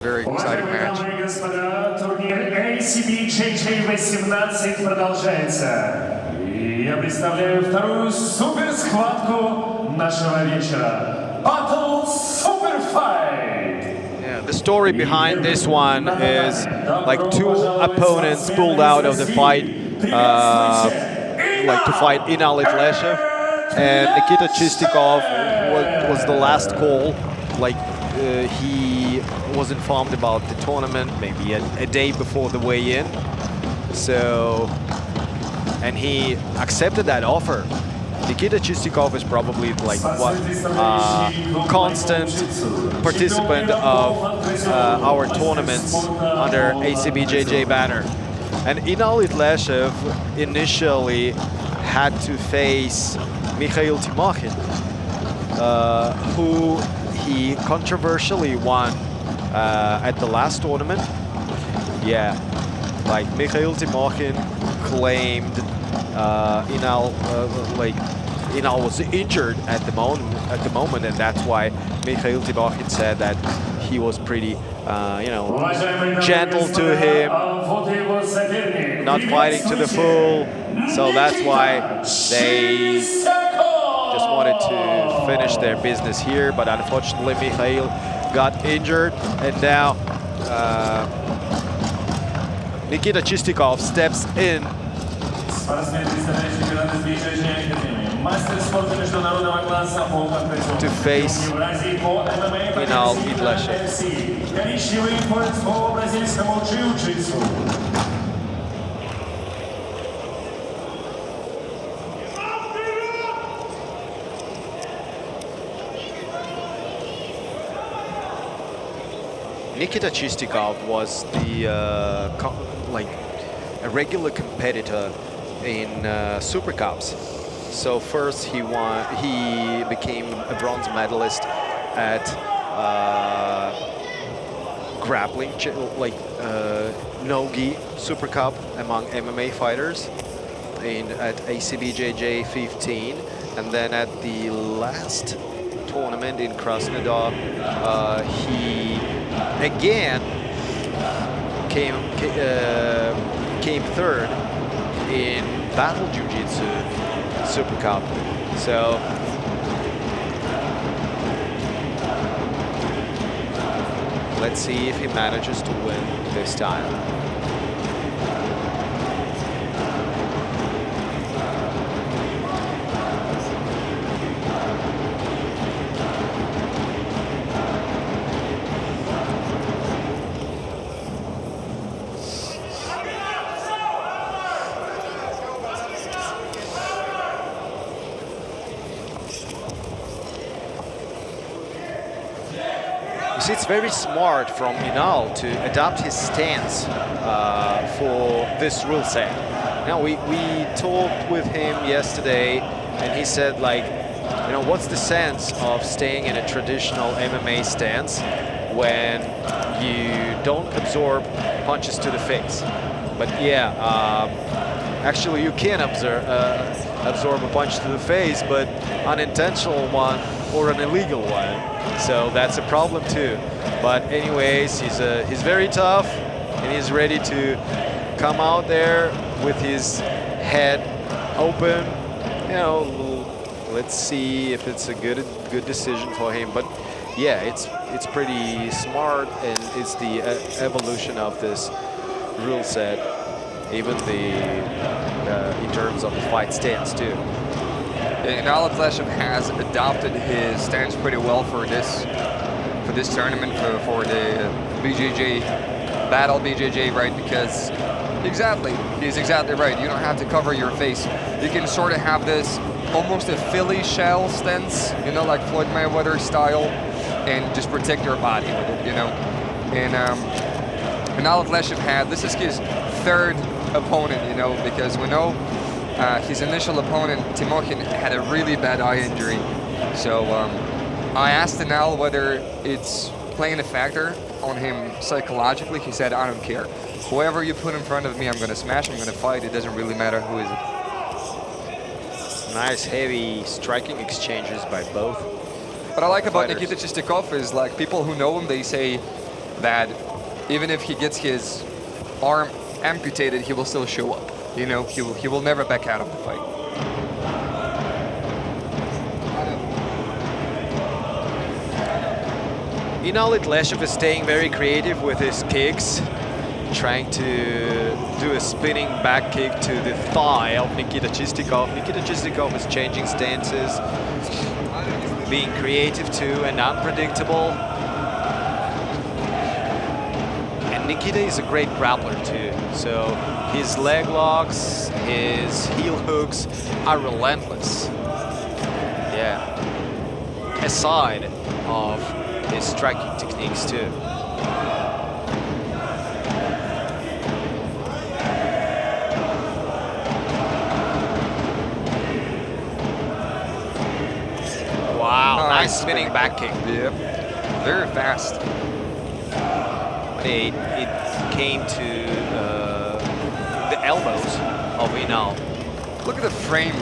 Very exciting match. Дамы и господа, турнир ACBJJ 18 продолжается. И я представляю вторую суперсхватку нашего вечера. Battle SUPERFIGHT. Yeah, the story behind this one is like two opponents pulled out of the fight, like to fight Inal Etleshev, and Nikita Chistyakov was the last call. Like he was informed about the tournament maybe a day before the weigh-in, so and he accepted that offer. Nikita Chistyakov is probably like what constant participant of our tournaments under ACBJJ banner. And Inal Etleshev initially had to face Mikhail Timokhin, who he controversially won at the last tournament. Yeah, like Mikhail Timokhin claimed Inal was injured at the moment, and that's why Mikhail Timokhin said that he was pretty, gentle to him, not fighting to the full. So that's why they just wanted to finish their business here. But unfortunately, Mikhail got injured, and now Nikita Chistyakov steps in to face Inal Etleshev. Nikita Chistyakov was the a regular competitor in Super Cups. So first he became a bronze medalist at grappling, no-gi Super Cup among MMA fighters at ACBJJ 15, and then at the last tournament in Krasnodar, he again came third in Battle Jiu-Jitsu Super Cup. So let's see if he manages to win this time. You see, it's very smart from Inal to adapt his stance for this rule set. Now, we talked with him yesterday, and he said, like, what's the sense of staying in a traditional MMA stance when you don't absorb punches to the face? But yeah, actually you can absorb a punch to the face, but unintentional one or an illegal one. So that's a problem too. But anyways, he's very tough, and he's ready to come out there with his head open. Let's see if it's a good decision for him. But yeah, it's pretty smart, and it's the evolution of this rule set, even in terms of the fight stance too. Inal Etleshev has adopted his stance pretty well for this tournament, for the BJJ Battle BJJ, right? Because he's exactly right. You don't have to cover your face. You can sort of have this almost a Philly shell stance, like Floyd Mayweather style, and just protect your body with it, And Inal Etleshev this is his third opponent, because we know his initial opponent, Timokhin, had a really bad eye injury. So I asked Inal whether it's playing a factor on him psychologically. He said, I don't care. Whoever you put in front of me, I'm going to smash, I'm going to fight. It doesn't really matter who is it. Nice heavy striking exchanges by both. What I like about Nikita Chistyakov is, like, people who know him, they say that even if he gets his arm amputated, he will still show up. You know, he will never back out of the fight. Inal Etleshev is staying very creative with his kicks, trying to do a spinning back kick to the thigh of Nikita Chistyakov. Nikita Chistyakov is changing stances, being creative too and unpredictable. And Nikita is a great grappler too, so his leg locks, his heel hooks are relentless. Yeah, aside of his striking techniques too. Wow, nice spinning back kick. Yep, very fast. It came to the elbows of Inal. Look at the frame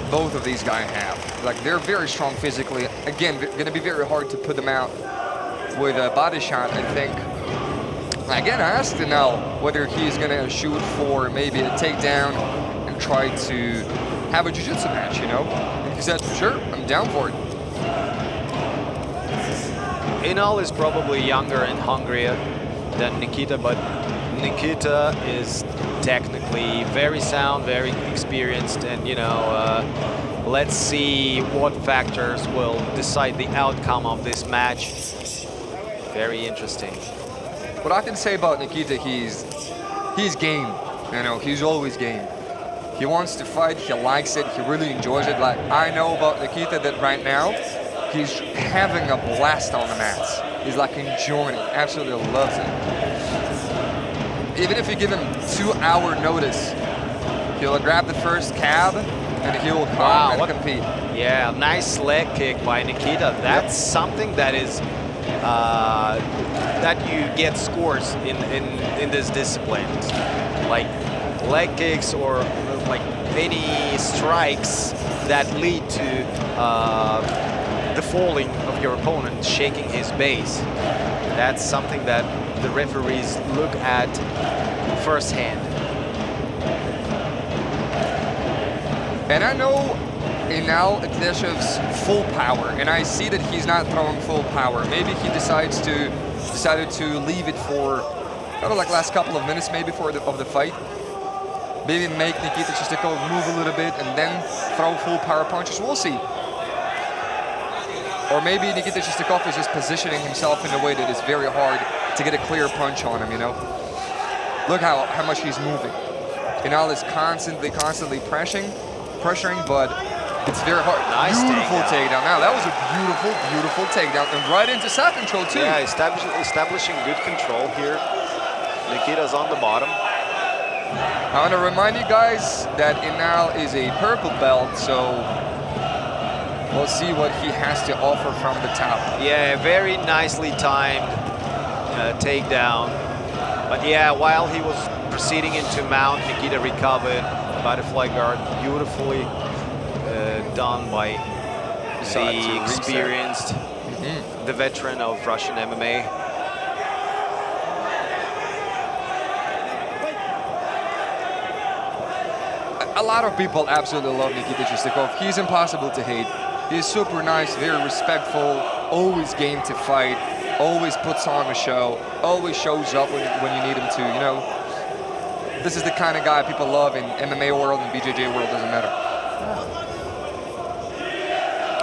both of these guys have. Like, they're very strong physically. Again, going to be very hard to put them out with a body shot, I think. Again, I asked Inal whether he's going to shoot for maybe a takedown and try to have a jiu-jitsu match, you know? And he said, sure, I'm down for it. Inal is probably younger and hungrier than Nikita, but Nikita is technically very sound, very experienced, and you know, let's see what factors will decide the outcome of this match. Very interesting. What I can say about Nikita, he's game. You know, he's always game. He wants to fight, he likes it, he really enjoys it. Like, I know about Nikita that right now, he's having a blast on the mats. He's like enjoying it, absolutely loves it. Even if you give him 2-hour notice, he'll grab the first cab and he will come and compete. Yeah, nice leg kick by Nikita. That's something that is that you get scores in this discipline. Like leg kicks or like any strikes that lead to the falling of your opponent, shaking his base. That's something that the referees look at firsthand. And I know Inal Etleshev's full power, and I see that he's not throwing full power. Maybe he decided to leave it for, I don't know, like last couple of minutes maybe of the fight. Maybe make Nikita Chistyakov move a little bit and then throw full power punches. We'll see. Or maybe Nikita Chistyakov is just positioning himself in a way that is very hard to get a clear punch on him, you know? Look how much he's moving. Inal is constantly pressuring, but it's very hard. Nice beautiful takedown. Now, that was a beautiful takedown. And right into side control, too. Yeah, establishing good control here. Nikita's on the bottom. I want to remind you guys that Inal is a purple belt, so we'll see what he has to offer from the top. Yeah, very nicely timed takedown. But yeah, while he was proceeding into mount, Nikita recovered. Butterfly guard, beautifully done by the experienced, the veteran of Russian MMA. A lot of people absolutely love Nikita Chistyakov. He's impossible to hate. He's super nice, very respectful, always game to fight, always puts on a show, always shows up when you need him to, you know. This is the kind of guy people love in MMA world and BJJ world, doesn't matter.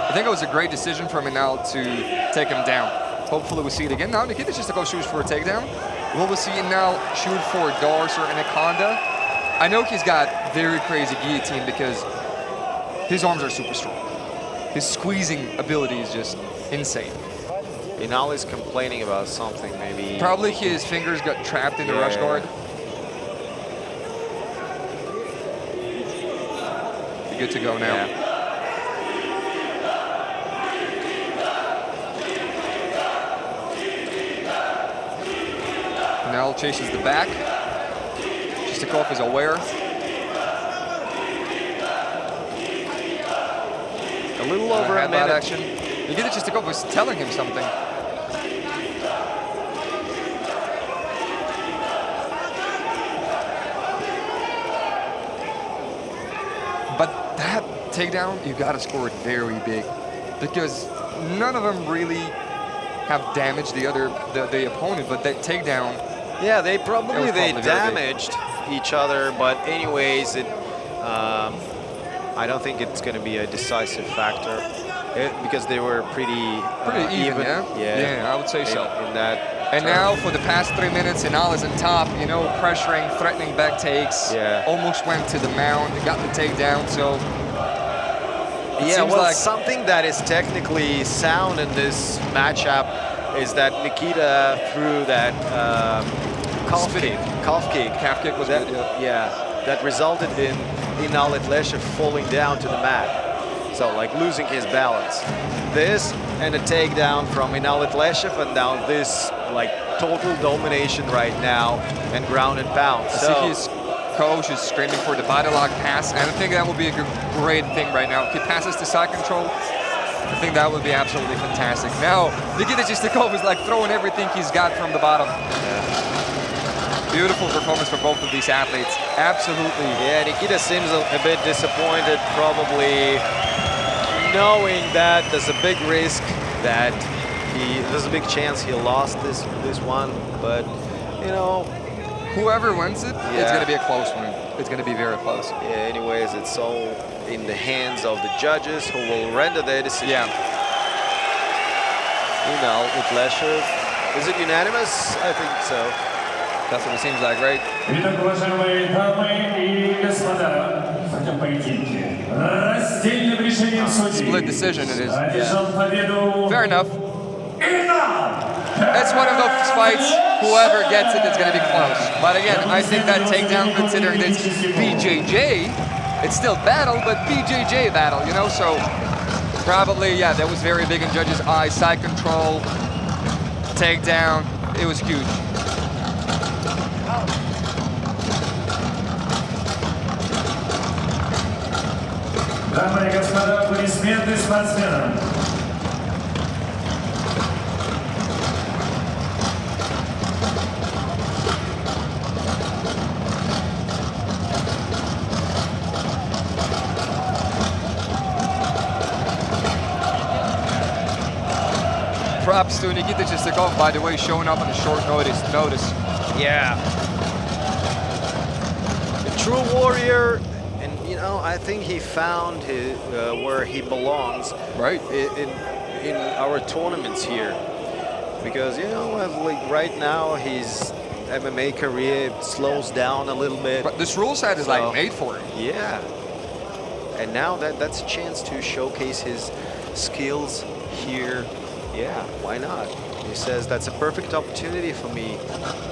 I think it was a great decision from Inal to take him down. Hopefully we see it again. Now Nikita Chistyakov shoots for a takedown. Will we see Inal shoot for a Dars or Anaconda? I know he's got very crazy guillotine because his arms are super strong. His squeezing ability is just insane. Inal is complaining about something, maybe. Probably his fingers got trapped in the rush guard. You're good to go now. Yeah. Inal chases the back. Chistyakov is aware. A little over a minute. Action. Nikita Chistyakov was telling him something. takedown, you gotta score it very big, because none of them really have damaged the opponent, but that takedown. Yeah, they probably damaged each other, but anyways, I don't think it's going to be a decisive factor because they were pretty even. Yeah, I would say so. In that. And now for the past 3 minutes, Inal is on top, you know, pressuring, threatening back takes. Yeah. Almost went to the mount, got the takedown, so. Yeah, well, like something that is technically sound in this matchup is that Nikita threw that calf kick. Calf kick was that, good, yeah, that resulted in Inal Etleshev falling down to the mat. So, like, losing his balance. This and a takedown from Inal Etleshev, and now this, like, total domination right now and ground and pound. So his coach is screaming for the body lock pass, and I think that would be a great thing right now. If he passes to side control, I think that would be absolutely fantastic. Now, Nikita Chistyakov is like throwing everything he's got from the bottom. Beautiful performance for both of these athletes. Absolutely. Yeah, Nikita seems a bit disappointed, probably knowing that there's a big risk that there's a big chance he lost this one, but you know, whoever wins it, it's going to be a close one. It's going to be very close. Yeah, anyways, it's all in the hands of the judges who will render their decision. Yeah. Inal Etleshev. Is it unanimous? I think so. That's what it seems like, right? Итак, уважаемые дамы и господа, в этом поединке раздельным решением судей Split decision it is. одержал победу Fair enough. Inal. It's one of those fights, whoever gets it, it's going to be close. But again, I think that takedown, considering it's BJJ, it's still battle, but BJJ battle, you know? So probably, yeah, that was very big in judges' eyes. Side control, takedown, it was huge. Дамы и господа, аплодисменты спортсменам. Props to Nikita Chistyakov, by the way, showing up on a short notice. Yeah. A true warrior, and you know, I think he found where he belongs. Right. In our tournaments here, because you know, like right now his MMA career slows down a little bit. But this rule set is like made for him. Yeah. And now that's a chance to showcase his skills here. Yeah, why not? He says that's a perfect opportunity for me